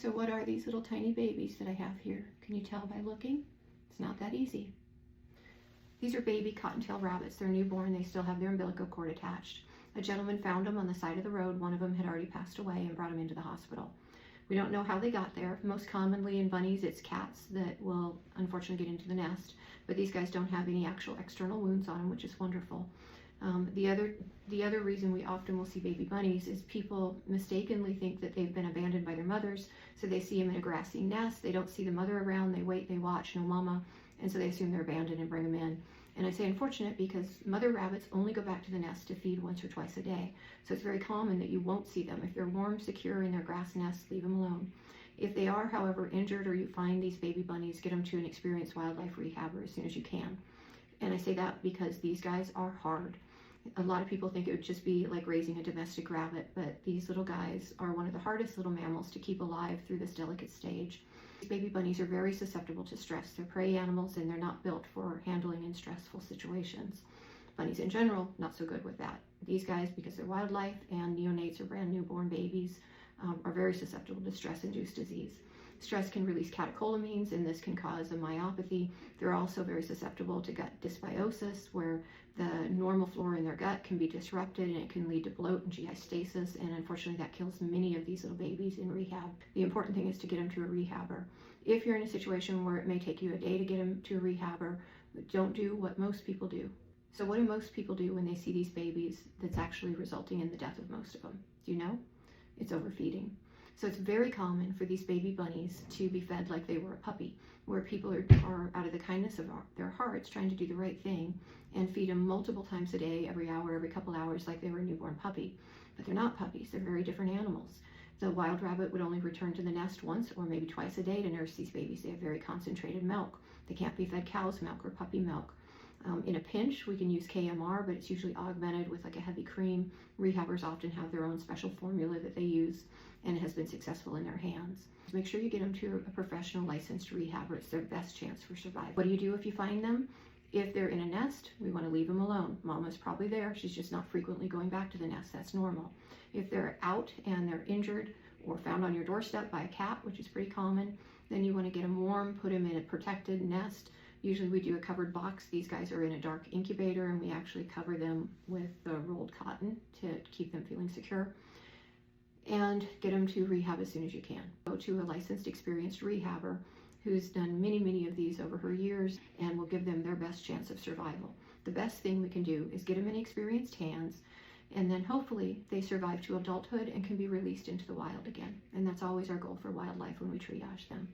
So what are these little tiny babies that I have here? Can you tell by looking? It's not that easy. These are baby cottontail rabbits. They're newborn. They still have their umbilical cord attached. A gentleman found them on the side of the road. One of them had already passed away and brought them into the hospital. We don't know how they got there. Most commonly in bunnies, it's cats that will unfortunately get into the nest, but these guys don't have any actual external wounds on them, which is wonderful. The other reason we often will see baby bunnies is people mistakenly think that they've been abandoned by their mothers, so they see them in a grassy nest. They don't see the mother around. They wait, they watch, no mama, and so they assume they're abandoned and bring them in. And I say unfortunate because mother rabbits only go back to the nest to feed once or twice a day. So it's very common that you won't see them. If they're warm, secure in their grass nest, leave them alone. If they are, however, injured or you find these baby bunnies, get them to an experienced wildlife rehabber as soon as you can. And I say that because these guys are hard. A lot of people think it would just be like raising a domestic rabbit, but these little guys are one of the hardest little mammals to keep alive through this delicate stage. Baby bunnies are very susceptible to stress. They're prey animals and they're not built for handling in stressful situations. Bunnies in general, not so good with that. These guys, because they're wildlife and neonates or brand newborn babies, are very susceptible to stress-induced disease. Stress can release catecholamines, and this can cause a myopathy. They're also very susceptible to gut dysbiosis, where the normal flora in their gut can be disrupted, and it can lead to bloat and GI stasis, and unfortunately that kills many of these little babies in rehab. The important thing is to get them to a rehabber. If you're in a situation where it may take you a day to get them to a rehabber, don't do what most people do. So what do most people do when they see these babies that's actually resulting in the death of most of them? Do you know? It's overfeeding. So it's very common for these baby bunnies to be fed like they were a puppy, where people are out of the kindness of their hearts trying to do the right thing and feed them multiple times a day, every hour, every couple hours, like they were a newborn puppy. But they're not puppies. They're very different animals. The wild rabbit would only return to the nest once or maybe twice a day to nurse these babies. They have very concentrated milk. They can't be fed cow's milk or puppy milk. In a pinch, we can use KMR, but it's usually augmented with like a heavy cream. Rehabbers often have their own special formula that they use, and it has been successful in their hands. Make sure you get them to a professional licensed rehabber. It's their best chance for survival. What do you do if you find them? If they're in a nest, we want to leave them alone. Mama's probably there. She's just not frequently going back to the nest. That's normal. If they're out and they're injured or found on your doorstep by a cat, which is pretty common, then you want to get them warm, put them in a protected nest. Usually we do a covered box. These guys are in a dark incubator, and we actually cover them with the rolled cotton to keep them feeling secure. And get them to rehab as soon as you can. Go to a licensed, experienced rehabber who's done many of these over her years and will give them their best chance of survival. The best thing we can do is get them in experienced hands, and then hopefully they survive to adulthood and can be released into the wild again. And that's always our goal for wildlife when we triage them.